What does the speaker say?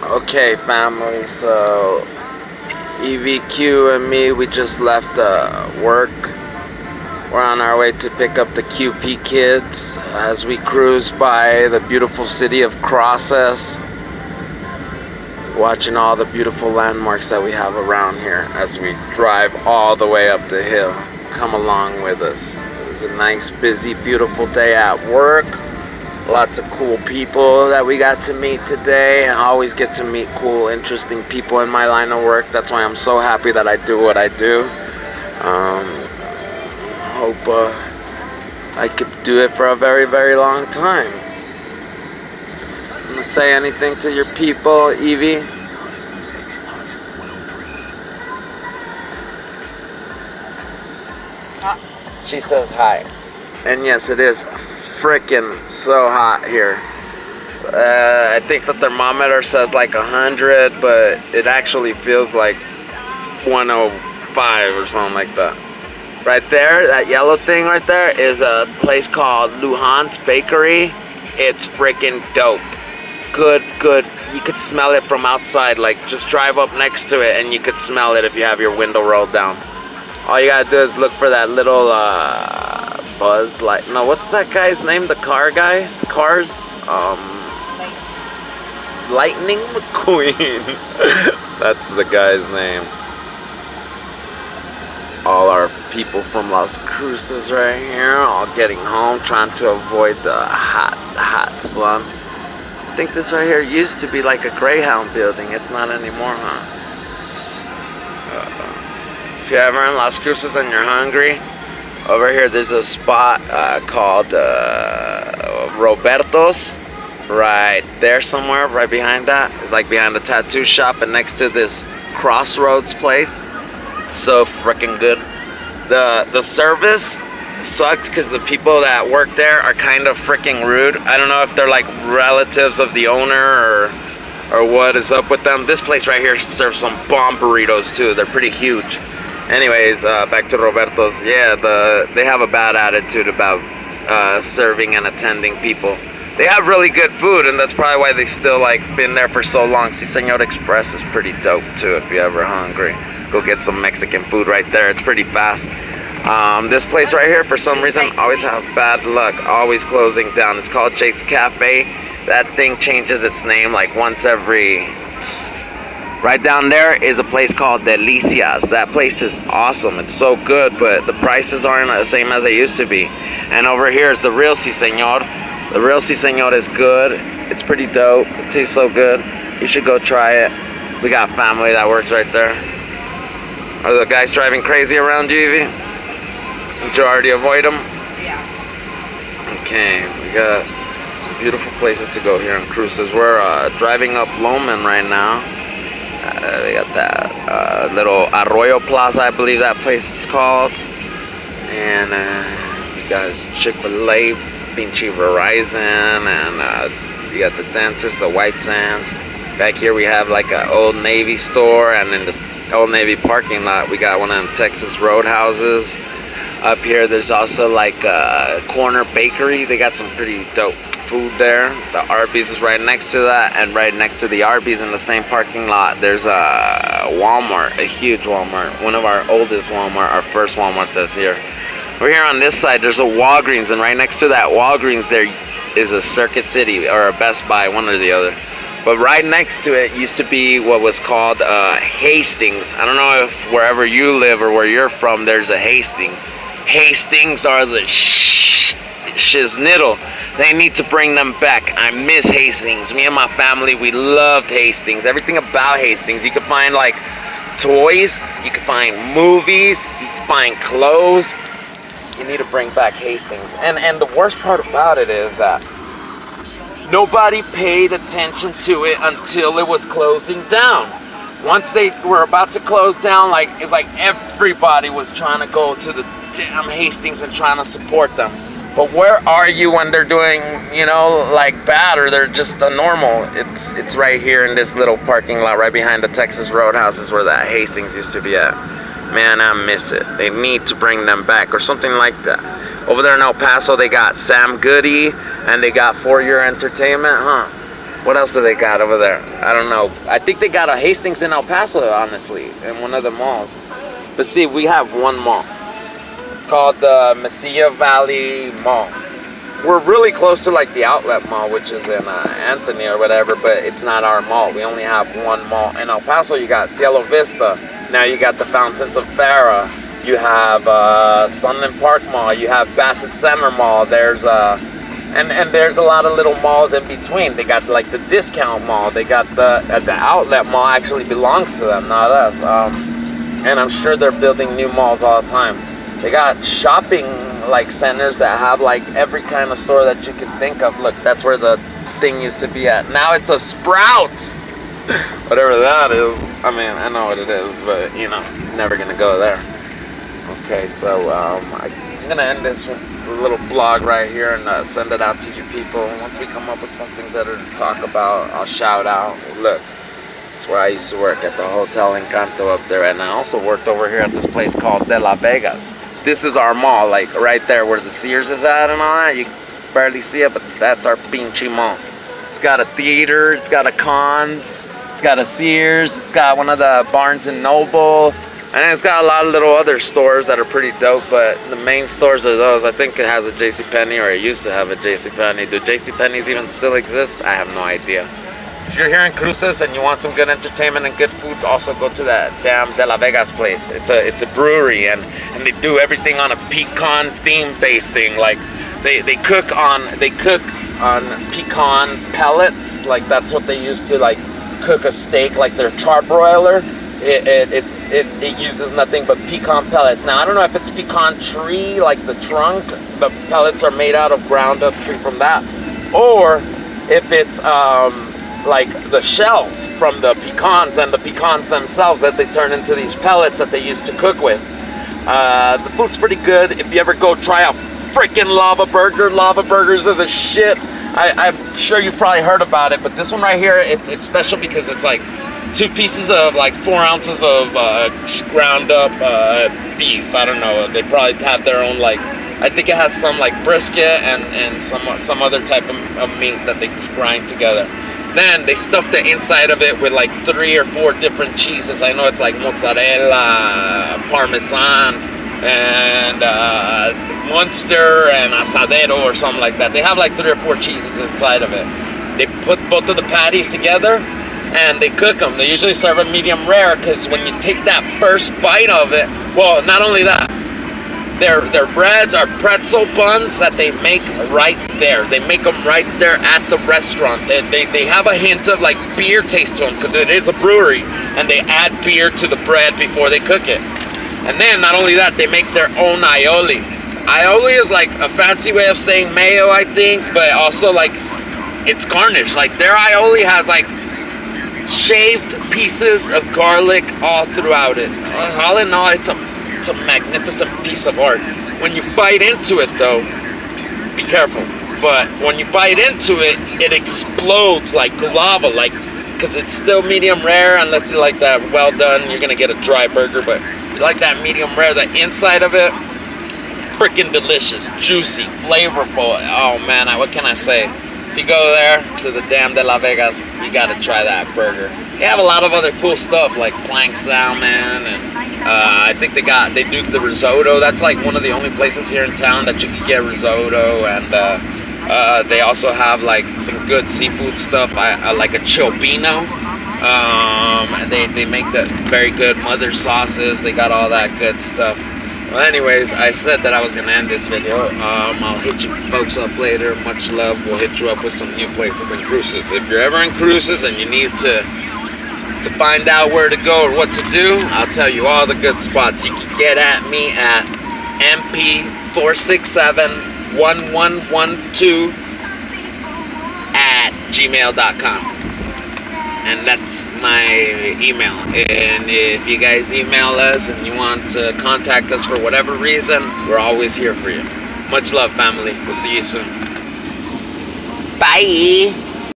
Okay, family, so EVQ and me, we just left work. We're on our way to pick up the QP kids as we cruise by the beautiful city of Krosses, watching all the beautiful landmarks that we have around here as we drive all the way up the hill. Come along with us. It was a nice, busy, beautiful day at work. Lots of cool people that we got to meet today. I always get to meet cool, interesting people in my line of work. That's why I'm so happy that I do what I do. Hope I could do it for a very, very long time. Wanna say anything to your people, Evie? She says hi. And yes, it is freaking so hot here. I think the thermometer says like 100, but it actually feels like 105 or something like that. Right there, that yellow thing right there is a place called Luhan's Bakery. It's freaking dope. Good. You could smell it from outside. Like, just drive up next to it and you could smell it if you have your window rolled down. All you gotta do is look for that little Buzz Light. No, what's that guy's name? The car guys? Cars? Lightning McQueen. That's the guy's name. All our people from Las Cruces right here, all getting home, trying to avoid the hot sun. I think this right here used to be like a Greyhound building. It's not anymore, huh? If you're ever in Las Cruces and you're hungry, over here there's a spot called Roberto's. Right there somewhere, right behind that. It's like behind the tattoo shop and next to this Crossroads place. So freaking good. The service sucks because the people that work there are kind of freaking rude. I don't know if they're like relatives of the owner or what is up with them. This place right here serves some bomb burritos too. They're pretty huge. Anyways, back to Roberto's. Yeah, they have a bad attitude about serving and attending people. They have really good food, and that's probably why they still like been there for so long. Si Señor Express is pretty dope too if you're ever hungry. Go get some Mexican food right there. It's pretty fast. This place right here, for some reason, always have bad luck. Always closing down. It's called Jake's Cafe. That thing changes its name like once every... Right down there is a place called Delicias. That place is awesome. It's so good, but the prices aren't the same as they used to be. And over here is the real Si Señor. The real Si Señor is good. It's pretty dope. It tastes so good. You should go try it. We got family that works right there. Are the guys driving crazy around you, Evie? Did you already avoid them? Yeah. Okay, we got some beautiful places to go here in Cruces. We're driving up Loman right now. We got that little Arroyo Plaza, I believe that place is called. And you guys, Chick-fil-A, Pinchy Verizon, and you got the dentist, the White Sands. Back here we have like an Old Navy store, and in the Old Navy parking lot we got one of them Texas Roadhouses. Up here there's also like a Corner Bakery. They got some pretty dope food there. The Arby's is right next to that, and right next to the Arby's in the same parking lot there's a Walmart, a huge Walmart, one of our oldest Walmart, our first Walmart that's here. Over here on this side there's a Walgreens, and right next to that Walgreens there is a Circuit City or a Best Buy, one or the other. But right next to it used to be what was called Hastings. I don't know if wherever you live or where you're from there's a Hastings. Hastings are the shiznittle. They need to bring them back. I miss Hastings. Me and my family, we loved Hastings. Everything about Hastings. You could find like toys, you could find movies, you could find clothes. You need to bring back Hastings. And the worst part about it is that nobody paid attention to it until it was closing down. Once they were about to close down, like it's like everybody was trying to go to the damn Hastings and trying to support them. But where are you when they're doing, you know, like bad, or they're just a normal? It's right here in this little parking lot right behind the Texas Roadhouse is where that Hastings used to be at. Man, I miss it. They need to bring them back or something like that. Over there in El Paso, they got Sam Goody and they got For Your Entertainment, huh? What else do they got over there? I don't know. I think they got a Hastings in El Paso, honestly, in one of the malls. But see, we have one mall. It's called the Mesilla Valley Mall. We're really close to like the outlet mall, which is in Anthony or whatever, but it's not our mall. We only have one mall. In El Paso, you got Cielo Vista. Now you got the Fountains of Farah. You have Sunland Park Mall. You have Bassett Center Mall. There's and there's a lot of little malls in between. They got like the discount mall. They got the outlet mall actually belongs to them, not us. And I'm sure they're building new malls all the time. They got shopping like centers that have like every kind of store that you can think of. Look, that's where the thing used to be at. Now it's a Sprouts. Whatever that is. I mean, I know what it is, but you know, never gonna go there. Okay, so I'm gonna end this little blog right here and send it out to you people. Once we come up with something better to talk about, I'll shout out. Look, that's where I used to work, at the Hotel Encanto up there, and I also worked over here at this place called De La Vegas. This is our mall, like right there where the Sears is at and all that. You barely see it, but that's our pinche mall. It's got a theater, it's got a Cons, it's got a Sears, it's got one of the Barnes and Noble, and it's got a lot of little other stores that are pretty dope, but the main stores are those. I think it has a JCPenney, or it used to have a JCPenney. Do JCPenney's even still exist? I have no idea. If you're here in Krosses and you want some good entertainment and good food, also go to that damn De La Vegas place. It's a brewery, and they do everything on a pecan theme tasting. Like they cook on pecan pellets. Like that's what they use to like cook a steak, like their charbroiler. It uses nothing but pecan pellets. Now I don't know if it's pecan tree, like the trunk. The pellets are made out of ground up tree from that, or if it's like the shells from the pecans and the pecans themselves that they turn into these pellets that they used to cook with. The food's pretty good. If you ever go try a freaking lava burgers are the shit. I'm sure you've probably heard about it, but this one right here, it's special because it's like 2 pieces of like 4 ounces of ground up beef. I don't know. They probably have their own like. I think it has some like brisket and some other type of meat that they grind together. Then they stuff the inside of it with like 3 or 4 different cheeses. I know it's like mozzarella, parmesan, and Munster and asadero or something like that. They have like 3 or 4 cheeses inside of it. They put both of the patties together and they cook them. They usually serve it medium rare because when you take that first bite of it, well, not only that, their breads are pretzel buns that they make right there. They make them right there at the restaurant. They have a hint of like beer taste to them because it is a brewery, and they add beer to the bread before they cook it. And then not only that, they make their own aioli. Aioli is like a fancy way of saying mayo, I think, but also like it's garnish. Like their aioli has like shaved pieces of garlic all throughout it. All in all, it's a magnificent piece of art. When you bite into it though, be careful, but when you bite into it, it explodes like lava, like, because it's still medium rare. Unless you like that well done, you're gonna get a dry burger, but you like that medium rare, the inside of it, freaking delicious, juicy, flavorful. Oh man, what can I say? If you go there to the damn De La Vegas, you gotta try that burger. They have a lot of other cool stuff like plank salmon, and I think they do the risotto. That's like one of the only places here in town that you can get risotto, and they also have like some good seafood stuff. I like a chopino. And they make the very good mother sauces. They got all that good stuff. Well, anyways, I said that I was gonna end this video. I'll hit you folks up later. Much love. We'll hit you up with some new places in Krosses. If you're ever in Krosses and you need to find out where to go or what to do, I'll tell you all the good spots. You can get at me at mp4671112@gmail.com. And that's my email. And if you guys email us and you want to contact us for whatever reason, we're always here for you. Much love, family. We'll see you soon. Bye.